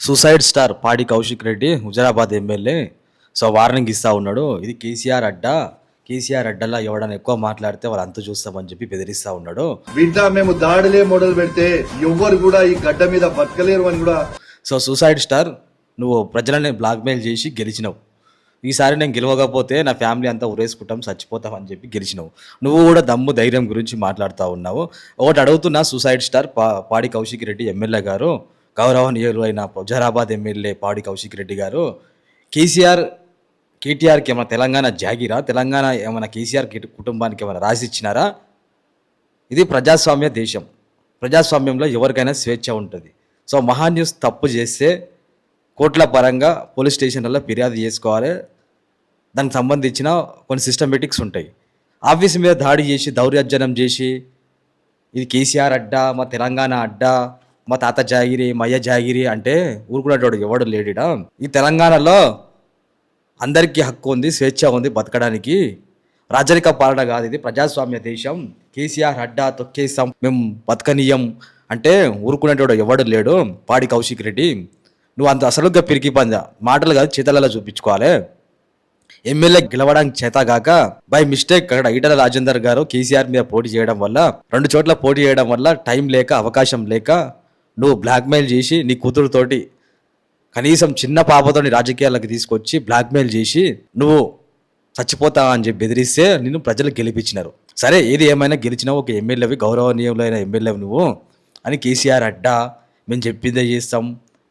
Suicide star పాడి Kaushik Reddy Huzurabad MLA warning ఇస్తా ఉన్నాడు. ఇది కేసీఆర్ అడ్డా. కేసీఆర్ అడ్డలా ఎవడన్నా ఎక్కువ మాట్లాడితే వాళ్ళు అంత చూస్తామని చెప్పి బెదిరిస్తా ఉన్నాడు. బిడ్డ మేము దాడులే మొదలు పెడితే ఎవ్వరు కూడా ఈ గడ్డ మీద బతకలేరు అని కూడా. సూసైడ్ స్టార్, నువ్వు ప్రజలని బ్లాక్మెయిల్ చేసి గెలిచినావు. ఈసారి నేను గెలవకపోతే నా ఫ్యామిలీ అంతా ఉరేసుకుంటాం, చచ్చిపోతాం అని చెప్పి గెలిచినావు. నువ్వు కూడా దమ్ము ధైర్యం గురించి మాట్లాడుతూ ఉన్నావు. ఒకటి అడుగుతున్నా, సూసైడ్ స్టార్ పాడి కౌశిక్ రెడ్డి ఎమ్మెల్యే గారు, గౌరవనీయులు అయిన హుజరాబాద్ ఎమ్మెల్యే పాడి కౌశిక్ రెడ్డి గారు, కేటీఆర్కి ఏమైనా తెలంగాణ జాగిరా? తెలంగాణ ఏమైనా కేసీఆర్ కుటుంబానికి ఏమైనా రాసి ఇచ్చినారా? ఇది ప్రజాస్వామ్య దేశం. ప్రజాస్వామ్యంలో ఎవరికైనా స్వేచ్ఛ ఉంటుంది. మహాన్యూస్ తప్పు చేస్తే కోర్టుల పరంగా పోలీస్ స్టేషన్లలో ఫిర్యాదు చేసుకోవాలి. దానికి సంబంధించిన కొన్ని సిస్టమేటిక్స్ ఉంటాయి. ఆఫీస్ మీద దాడి చేసి దౌర్జన్యం చేసి ఇది కేసీఆర్ అడ్డా, మా తెలంగాణ అడ్డా, మా తాత జాగిరి, మా అయ్య జాగిరి అంటే ఊరుకునేటోడు ఎవడు లేడిడా. ఈ తెలంగాణలో అందరికీ హక్కు ఉంది, స్వేచ్ఛ ఉంది బతకడానికి. రాజరిక పాలన కాదు, ఇది ప్రజాస్వామ్య దేశం. కేసీఆర్ అడ్డా తొక్కేసాం, మేము బతకనీయం అంటే ఊరుకునేటోడు ఎవడు లేడు. పాడి కౌశిక్ రెడ్డి, నువ్వు అంత అసలుగా పిరికి పందా, మాటలు కాదు చేతలలో చూపించుకోవాలి. ఎమ్మెల్యే గెలవడానికి చేతగాక బై మిస్టేక్ అక్కడ ఈటల రాజేందర్ గారు కేసీఆర్ మీద పోటీ చేయడం వల్ల, 2 చోట్ల పోటీ చేయడం వల్ల టైం లేక, అవకాశం లేక నువ్వు బ్లాక్మెయిల్ చేసి నీ కూతురుతోటి, కనీసం చిన్న పాపతో రాజకీయాలకు తీసుకొచ్చి బ్లాక్మెయిల్ చేసి నువ్వు చచ్చిపోతా అని చెప్పి బెదిరిస్తే నిన్ను ప్రజలు గెలిపించినారు. సరే, ఏది ఏమైనా గెలిచినావు, ఒక ఎమ్మెల్యేవి, గౌరవనీయులైన ఎమ్మెల్యేవి నువ్వు అని. కేసీఆర్ అడ్డా, మేము చెప్పిందే చేస్తాం,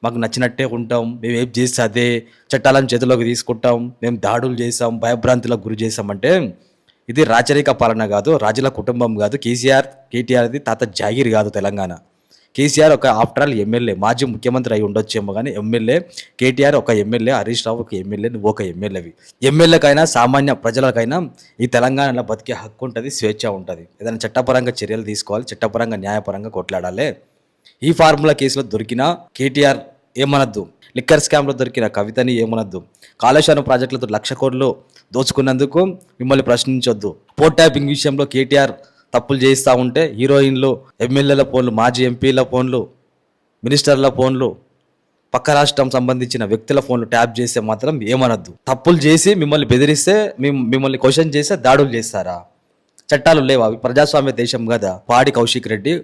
మాకు నచ్చినట్టే ఉంటాం, మేము ఏం చేస్తే అదే, చట్టాలను చేతిలోకి తీసుకుంటాం, మేము దాడులు చేసాం, భయభ్రాంతులకు గురి చేసామంటే ఇది రాచరిక పాలన కాదు, రాజుల కుటుంబం కాదు. కేటీఆర్ది తాత జాగిరి కాదు తెలంగాణ. కేసీఆర్ ఒక ఆఫ్టర్ ఆల్ ఎమ్మెల్యే, మాజీ ముఖ్యమంత్రి అయి ఉండొచ్చేమో కానీ ఎమ్మెల్యే. కేటీఆర్ ఒక ఎమ్మెల్యే, హరీష్ రావు ఒక ఎమ్మెల్యే, నువ్వు ఒక ఎమ్మెల్యేవి. ఎమ్మెల్యేకైనా సామాన్య ప్రజలకైనా ఈ తెలంగాణలో బతికే హక్కు ఉంటుంది, స్వేచ్ఛ ఉంటుంది. ఏదైనా చట్టపరంగా చర్యలు తీసుకోవాలి, చట్టపరంగా న్యాయపరంగా కొట్లాడాలి. ఈ ఫార్ములా కేసులో దొరికిన కేటీఆర్ ఏమనద్దు, లిక్కర్ స్కామ్లో దొరికిన కవితని ఏమనద్దు, కాళేశ్వరం ప్రాజెక్టులతో 1,00,000 కోట్లు దోచుకున్నందుకు మిమ్మల్ని ప్రశ్నించొద్దు. పోర్ట్ ట్యాపింగ్ విషయంలో కేటీఆర్ తప్పులు చేస్తూ ఉంటే హీరోయిన్లు, ఎమ్మెల్యేల ఫోన్లు, మాజీ ఎంపీల ఫోన్లు, మినిస్టర్ల ఫోన్లు, పక్క రాష్ట్రం సంబంధించిన వ్యక్తుల ఫోన్లు ట్యాప్ చేస్తే మాత్రం ఏమనద్దు. తప్పులు చేసి మిమ్మల్ని బెదిరిస్తే, మిమ్మల్ని క్వశ్చన్ చేస్తే దాడులు చేస్తారా? చట్టాలు లేవా? ప్రజాస్వామ్య దేశం కదా. పాడి కౌశిక్ రెడ్డి